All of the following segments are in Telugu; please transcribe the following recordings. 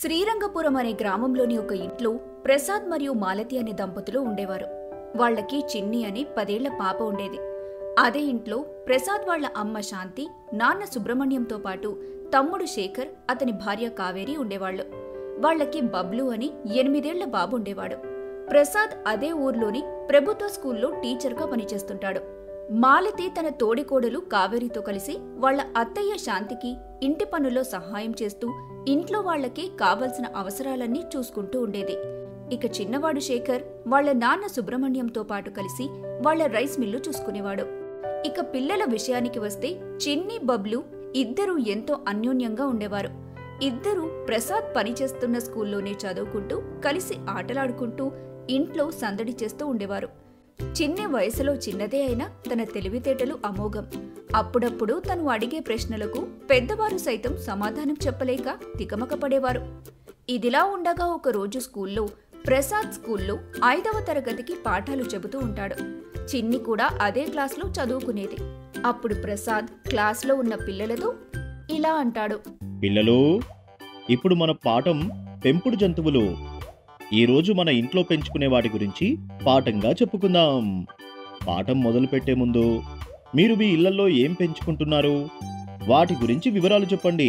శ్రీరంగపురం అనే గ్రామంలోని ఒక ఇంట్లో ప్రసాద్ మరియు మాలతి అనే దంపతులు ఉండేవారు. వాళ్లకి చిన్ని అని 10 ఏళ్ల పాప ఉండేది. అదే ఇంట్లో ప్రసాద్ వాళ్ల అమ్మ శాంతి, నాన్న సుబ్రహ్మణ్యంతో పాటు తమ్ముడు శేఖర్, అతని భార్య కావేరి ఉండేవాళ్లు. వాళ్లకి బబ్లు అని 8 ఏళ్ల బాబు ఉండేవాడు. ప్రసాద్ అదే ఊర్లోని ప్రభుత్వ స్కూల్లో టీచర్గా పనిచేస్తుంటాడు. మాలతి తన తోడికోడలు కావేరితో కలిసి వాళ్ల అత్తయ్య శాంతికి ఇంటి పనుల్లో సహాయం చేస్తూ ఇంట్లో వాళ్లకి కావలసిన అవసరాలన్నీ చూసుకుంటూ ఉండేది. ఇక చిన్నవాడు శేఖర్ వాళ్ల నాన్న సుబ్రహ్మణ్యంతో పాటు కలిసి వాళ్ల రైస్ మిల్లు చూసుకునేవాడు. ఇక పిల్లల విషయానికి వస్తే చిన్ని, బబ్లు ఇద్దరూ ఎంతో అన్యోన్యంగా ఉండేవారు. ఇద్దరూ ప్రసాద్ పనిచేస్తున్న స్కూల్లోనే చదువుకుంటూ కలిసి ఆటలాడుకుంటూ ఇంట్లో సందడి చేస్తూ ఉండేవారు. చిన్ని వయసులో చిన్నదే అయినా తన తెలివితేటలు అమోఘం. అప్పుడప్పుడు తను అడిగే ప్రశ్నలకు పెద్దవారు సైతం సమాధానం చెప్పలేక తికమకపడేవారు. ఇదిలా ఉండగా ఒకరోజు ప్రసాద్ స్కూల్లో 5వ తరగతికి పాఠాలు చెబుతూ ఉంటాడు. చిన్ని కూడా అదే క్లాస్లో చదువుకునేది. అప్పుడు ప్రసాద్ క్లాస్లో ఉన్న పిల్లలతో ఇలా అంటాడు. పిల్లలు, ఇప్పుడు మన పాఠం పెంపుడు జంతువులు. ఈరోజు మన ఇంట్లో పెంచుకునే వాటి గురించి పాఠంగా చెప్పుకుందాం. పాఠం మొదలుపెట్టే ముందు మీరు మీ ఇళ్లలో ఏం పెంచుకుంటున్నారు, వాటి గురించి వివరాలు చెప్పండి.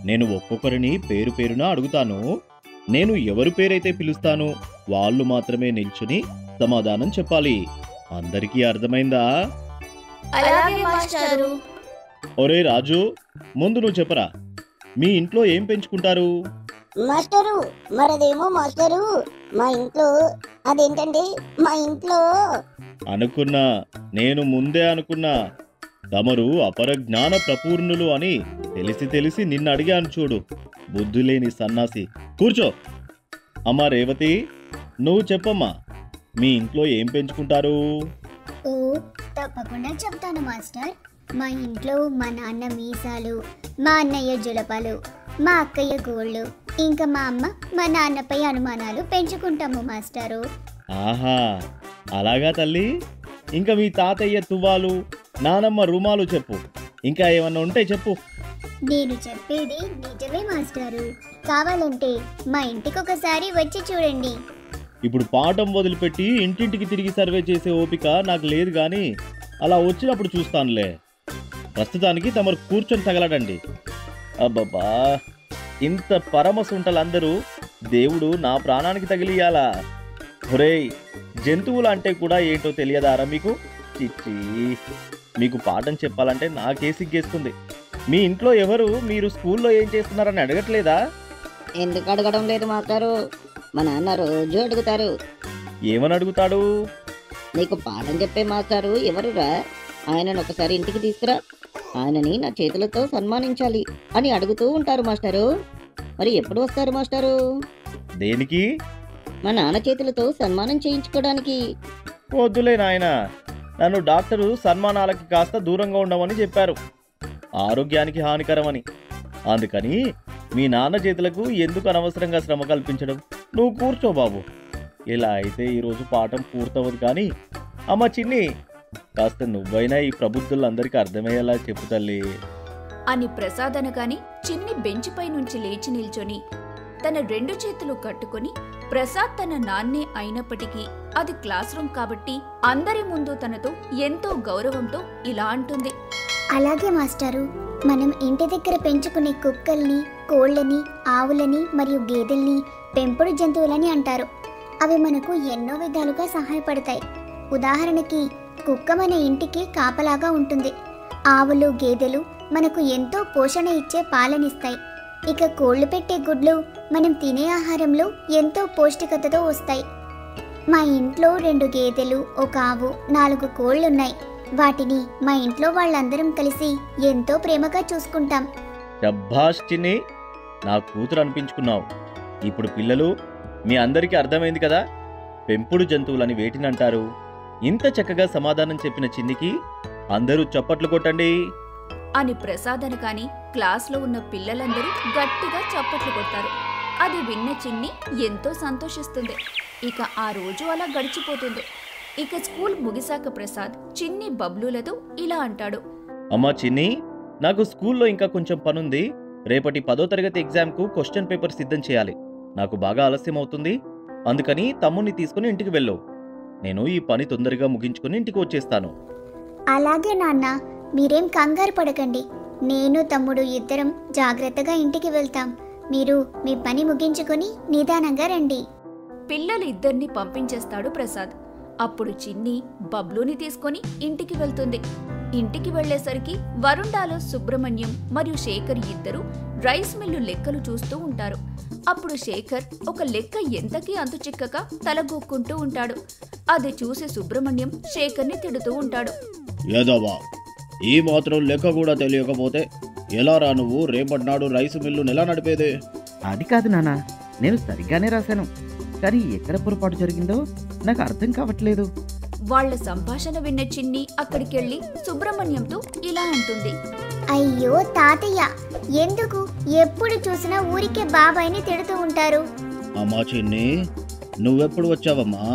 నేను ఒక్కొక్కరిని పేరు పేరున అడుగుతాను. నేను ఎవరి పేరైతే పిలుస్తానో వాళ్ళు మాత్రమే నిల్చుని సమాధానం చెప్పాలి. అందరికీ అర్థమైందా? ఒరే రాజు, ముందు నువ్వు చెప్పరా, మీ ఇంట్లో ఏం పెంచుకుంటారు? మాస్టరు, మరదేమో మాస్టరు, మా ఇంట్లో అదేంటండి, మా ఇంట్లో అనుకున్నా, నేను ముందే అనుకున్నా. తమరు అపరజ్ఞాన ప్రపూర్ణులు అని తెలిసి నిన్ను అడిగాను చూడు, బుద్ధులేని సన్నాసి. కూర్చో. అమ్మా రేవతి, నువ్వు చెప్పమ్మా, మీ ఇంట్లో ఏం పెంచుకుంటారు? ఓ, తప్పకుండా చెప్తాను మాస్టర్. మా ఇంట్లో మా నాన్న మీసాలు, మా అన్నయ్య జులపాలు, మా అక్కయ్య గోళ్ళు, ఇంకా మా అమ్మ మా నాన్నపై అనుమానాలు పెంచుకుంటాము మాస్టారు. ఆహా, అలాగా తల్లి. ఇంకా మీ తాతయ్య తువ్వాలు, నానమ్మ రుమాలు చెప్పు. ఇంకా ఏమన్నా ఉంటే చెప్పు. నేను చెప్పేది నిజమే మాస్టారు. కావాలంటే మా ఇంటికి ఒకసారి వచ్చి చూడండి. ఇప్పుడు పాఠం వదిలిపెట్టి ఇంటింటికి తిరిగి సర్వే చేసే ఓపిక నాకు లేదు, కానీ అలా వచ్చినప్పుడు చూస్తానులే. ప్రస్తుతానికి తమరు కూర్చొని తగలడండి. అబ్బబ్బా, ఇంత పరమసుంటలందరూ దేవుడు నా ప్రాణానికి తగిలియాలా? ఒరేయ్, జంతువులు అంటే కూడా ఏంటో తెలియదారా మీకు? చిచ్చి, మీకు పాఠం చెప్పాలంటే నాకే సిగ్గేస్తుంది. మీ ఇంట్లో ఎవరు మీరు స్కూల్లో ఏం చేస్తున్నారని అడగట్లేదా? ఎందుకు అడగడం లేదు మాస్టారు, మా నాన్న రోజు అడుగుతారు. ఏమని అడుగుతాడు? నీకు పాఠం చెప్పే మాస్టారు ఎవరురా, ఆయనను ఒకసారి ఇంటికి తీసుకురా, ఆయనని నా చేతులతో సన్మానించాలి అని అడుగుతూ ఉంటారు మాస్టారు. మరి ఎప్పుడు వస్తారు మాస్టారు? దేనికి? మా నాన్న చేతులతో సన్మానం చేయించుకోవడానికి. వద్దులే నాయనా, నన్ను డాక్టరు సన్మానాలకి కాస్త దూరంగా ఉండమని చెప్పారు, ఆరోగ్యానికి హానికరమని. అందుకని మీ నాన్న చేతులకు ఎందుకు అనవసరంగా శ్రమ కల్పించడం? నువ్వు కూర్చో బాబు. ఇలా అయితే ఈరోజు పాఠం పూర్తవదు. కానీ అమ్మ చిన్ని, కాస్త నువ్వైనా ఈ ప్రబుద్ధులందరికీ అర్థమయ్యేలా చెప్పు తల్లి అని ప్రసాద్ అనగాని చిన్ని బెంచిపై నుంచి లేచి నిల్చొని తన 2 చేతులు కట్టుకుని, ప్రసాద్ తన నాన్నే అయినప్పటికీ అది క్లాస్ రూమ్ కాబట్టి అందరి ముందు తనతో ఎంతో గౌరవంతో ఇలా అంటుంది. అలాగే మాస్టారు, మనం ఇంటి దగ్గర పెంచుకునే కుక్కల్ని, కోళ్లని, ఆవులని మరియు గేదెల్ని పెంపుడు జంతువులని అంటారు. అవి మనకు ఎన్నో విధాలుగా సహాయపడతాయి. ఉదాహరణకి కుక్క మన ఇంటికి కాపలాగా ఉంటుంది. ఆవులు, గేదెలు మనకు ఎంతో పోషణ ఇచ్చే పాలనిస్తాయి. ఇక కోళ్లు పెట్టే గుడ్లు మనం తినే ఆహారంలో ఎంతో పౌష్టికతతో వస్తాయి. మా ఇంట్లో 2 గేదెలు, 1 ఆవు, 4 కోళ్లున్నాయి. వాటిని మా ఇంట్లో వాళ్ళందరం కలిసి ఎంతో ప్రేమగా చూసుకుంటాం. శభాష్ చిన్ని, నా కూతురు అనిపించుకున్నావు. ఇప్పుడు పిల్లలు, మీ అందరికీ అర్థమైంది కదా పెంపుడు జంతువులని వేటినంటారు? ఇంత చక్కగా సమాధానం చెప్పిన చిన్నికి అందరూ చప్పట్లు కొట్టండి అని ప్రసాద్ అనగాని క్లాస్లో ఉన్న పిల్లలందరూ గట్టిగా చప్పట్లు కొడతారు. అది విన్న చిన్ని ఎంతో సంతోషిస్తుంది. ఇక ఆ రోజు అలా గడిచిపోతుంది. ఇక స్కూల్ ముగిశాక ప్రసాద్ చిన్ని, బబ్లులతో ఇలా అంటాడు. అమ్మా చిన్ని, నాకు స్కూల్లో ఇంకా కొంచెం పనుంది, రేపటి 10వ తరగతి ఎగ్జామ్కు క్వశ్చన్ పేపర్ సిద్ధం చేయాలి. నాకు బాగా ఆలస్యం అవుతుంది. అందుకని తమ్ముణ్ణి తీసుకుని ఇంటికి వెళ్ళు. నేను ఈ పని తొందరగా ముగించుకుని ఇంటికి వచ్చేస్తాను. అలాగే నాన్న, మీరేం కంగారు పడకండి. నేను తమ్ముడు ఇద్దరం జాగ్రత్తగా ఇంటికి వెళ్తాం. మీరు మీ పని ముగించుకొని నిదానంగా రండి. పిల్లలు ఇద్దరిని పంపించేస్తాడు ప్రసాద్. అప్పుడు చిన్ని బబ్లూని తీసుకొని ఇంటికి వెళ్తుంది. ఇంటికి వెళ్లేసరికి వరుండాలో సుబ్రహ్మణ్యం మరియు శేఖర్ ఇద్దరు రైస్ మిల్లు లెక్కలు చూస్తూ ఉంటారు. అప్పుడు శేఖర్ ఒక లెక్క ఎంతకీ అంతు చిక్కక తలగొక్కుంటూ ఉంటాడు. అది చూసి సుబ్రహ్మణ్యం శేఖర్ని తిడుతూ ఉంటాడు. ఏదోవా, ఈ మాత్రం లెక్క కూడా తెలియకపోతే ఎలా రా నువ్వు రేపటి నాడు రైసు మిల్లు ఎలా నడిపేదే? అది కాదు నాన్న, నేను సరిగ్గానే రాశాను. కానీ ఎక్కడ పొరపాటు జరిగిందో నాకు అర్థం కావట్లేదు. వాళ్ల సంభాషణ విన్న చిన్ని అక్కడికెళ్లి సుబ్రహ్మణ్యంతో ఇలా అంటుంది. అయ్యో తాతయ్య, ఎందుకు ఎప్పుడు చూసినా ఊరికే బాబాయ్ని తిడుతూ ఉంటారు? అమ్మా చిన్ని, నువ్వెప్పుడు వచ్చావమ్మా?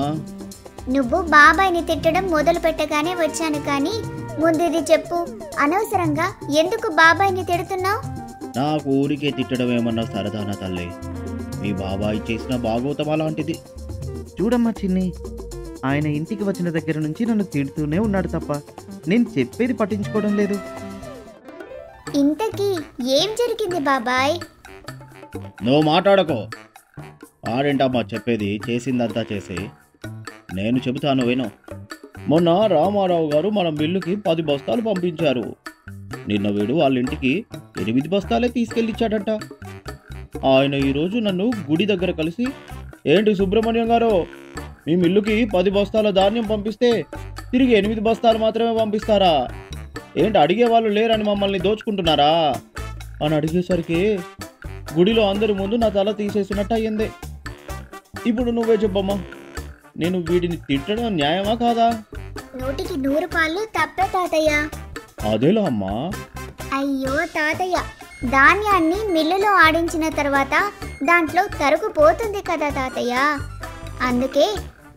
నువ్వు బాబాయ్ని తిట్టడం మొదలు పెట్టగానే వచ్చాను. కానీ ముందుది చెప్పు, అనవసరంగా ఎందుకు బాబాయ్ని తిడుతున్నావు? నాకు ఊరికే తిట్టడం ఏమన్నా సరదానా తల్లి? మీ బాబాయ్ చేసిన భాగవతం అలాంటిది. చూడమ్మా చిన్ని, ఆయన ఇంటికి వచ్చిన దగ్గర నుంచి నన్ను తిడుతూనే ఉన్నాడు తప్ప నేను చెప్పేది పట్టించుకోవడం లేదు. ఇంతకీ ఏం జరిగింది బాబాయ్? నువ్వు మాట్లాడకో. ఆడేంటమ్మా చెప్పేది, చేసిందంతా చేసి. నేను చెబుతాను విను. మొన్న రామారావు గారు మన మిల్లుకి 10 బస్తాలు పంపించారు. నిన్న వీడు వాళ్ళ ఇంటికి 8 బస్తాలే తీసుకెళ్ళిచ్చాడట. ఆయన ఈరోజు నన్ను గుడి దగ్గర కలిసి, ఏంటి సుబ్రహ్మణ్యం గారు, మీ మిల్లుకి 10 బస్తాల ధాన్యం పంపిస్తే తిరిగి 8 బస్తాలు మాత్రమే పంపిస్తారా? ఏంటి అడిగే వాళ్ళు లేరని మమ్మల్ని దోచుకుంటున్నారా అని అడిగేసరికి గుడిలో అందరి ముందు నా తల తీసేసినట్టు అయ్యింది. ఇప్పుడు నువ్వే చెప్పమ్మా, నేను వీడిని తిట్టడం న్యాయమా కాదా? 100కి 100 పాళ్ళు తప్పే తాతయ్య. అదేలా అమ్మా? అయ్యో తాతయ్య, ధాన్యాన్ని మిల్లులో ఆడించిన తర్వాత దాంట్లో తరుగు పోతుంది కదా తాతయ్య. అందుకే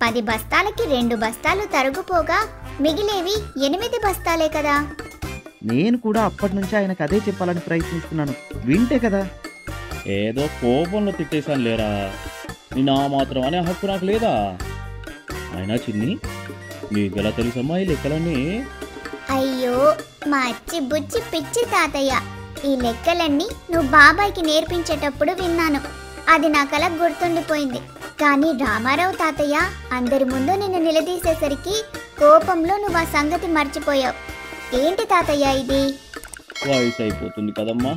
10 బస్తాలకి 2 బస్తాలు తరుగుపోగా మిగిలేవి 8 బస్తాలే కదా. నేను కూడా అప్పటి నుంచి ఆయనకు అదే చెప్పాలని ప్రయత్నిస్తున్నాను. వింటే కదా. ఏదో కోపంలో తిట్టేశాను లేరా, నేను ఆ మాత్రం అనే హక్కు నాకు లేదా? అయినా చిన్ని, నీకెలా తెలుసమ్మా ఈ లెక్కలన్నీ? అయ్యో మా అచ్చి బుచ్చి పిచ్చి తాతయ్య, ఈ లెక్కలన్నీ నువ్వు బాబాయ్కి నేర్పించేటప్పుడు విన్నాను. అది నాకలా గుర్తుండిపోయింది. కానీ రామారావు తాతయ్య అందరి ముందు నిన్ను నిలదీసేసరికి కోపంలో నువ్వు ఆ సంగతి మర్చిపోయావు. ఏంటి తాతయ్య ఇది? వయసు అయిపోతుంది కదమ్మా,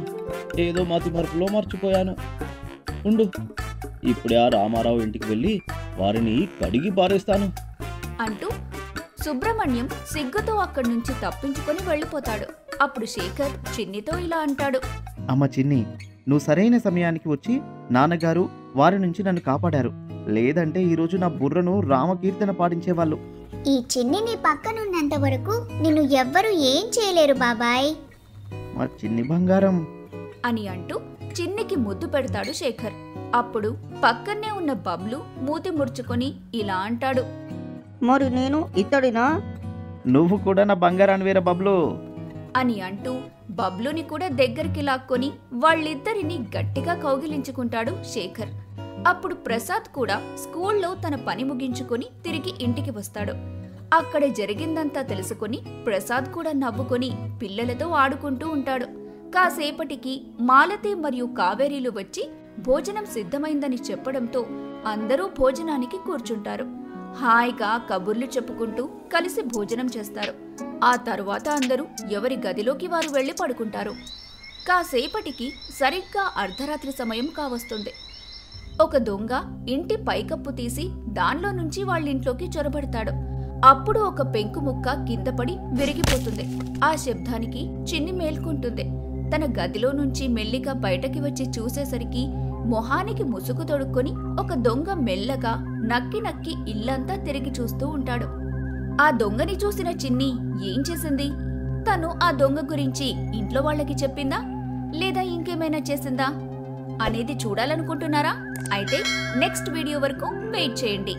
ఏదో మతి మరుపులో మర్చిపోయాను. ఉండు, ఇప్పుడే ఆ రామారావు ఇంటికి వెళ్ళి వారిని కడిగి పారేస్తాను అంటూ సుబ్రహ్మణ్యం సిగ్గుతో అక్కడి నుంచి తప్పించుకొని వెళ్ళిపోతాడు. అప్పుడు శేఖర్ చిన్నితో ఇలా అంటాడు. అమ్మ చిన్ని, నువ్వు సరైన సమయానికి వచ్చి నాన్నగారు వారి నుంచి నన్ను కాపాడారు. లేదంటే ఈరోజు నా బుర్రను రామకీర్తన పాడించేవాళ్ళు. ఈ చిన్ని నీ పక్కనున్నంత వరకు నిన్ను ఎవ్వరూ ఏం చేయలేరు బాబాయ్. మా చిన్ని బంగారం అని అంటూ చిన్నికి ముద్దు పెడతాడు శేఖర్. అప్పుడు పక్కనే ఉన్న బబ్లు మూతి ముడుచుకొని ఇలా అంటాడు. మరి నేను ఇతడినా? నువ్వు కూడా నా బంగారాన్ని వేరే బబ్లు అని అంటూ బబ్లుని కూడా దగ్గరికి లాక్కొని వాళ్ళిద్దరిని గట్టిగా కౌగిలించుకుంటాడు శేఖర్. అప్పుడు ప్రసాద్ కూడా స్కూల్లో తన పని ముగించుకొని తిరిగి ఇంటికి వస్తాడు. అక్కడ జరిగిందంతా తెలుసుకుని ప్రసాద్ కూడా నవ్వుకొని పిల్లలతో ఆడుకుంటూ ఉంటాడు. కాసేపటికి మాలతి మరియు కావేరీలు వచ్చి భోజనం సిద్ధమైందని చెప్పడంతో అందరూ భోజనానికి కూర్చుంటారు. హాయిగా కబుర్లు చెప్పుకుంటూ కలిసి భోజనం చేస్తారు. ఆ తరువాత అందరూ ఎవరి గదిలోకి వారు వెళ్లి పడుకుంటారు. కాసేపటికి సరిగ్గా అర్ధరాత్రి సమయం కావస్తుంది. ఒక దొంగ ఇంటి పైకప్పు తీసి దానిలో నుంచి వాళ్ళింట్లోకి చొరబడతాడు. అప్పుడు ఒక పెంకు ముక్క కింద పడి విరిగిపోతుంది. ఆ శబ్దానికి చిన్ని మేల్కొంటుంది. తన గదిలో నుంచి మెల్లిగా బయటకి వచ్చి చూసేసరికి మొహానికి ముసుగు తొడుక్కొని ఒక దొంగ మెల్లగా నక్కి నక్కి ఇల్లంతా తిరిగి చూస్తూ ఉంటాడు. ఆ దొంగని చూసిన చిన్ని ఏం చేసింది? తను ఆ దొంగ గురించి ఇంట్లో వాళ్ళకి చెప్పిందా లేదా ఇంకేమైనా చేసిందా అనేది చూడాలనుకుంటున్నారా? అయితే నెక్స్ట్ వీడియో వరకు వెయిట్ చేయండి.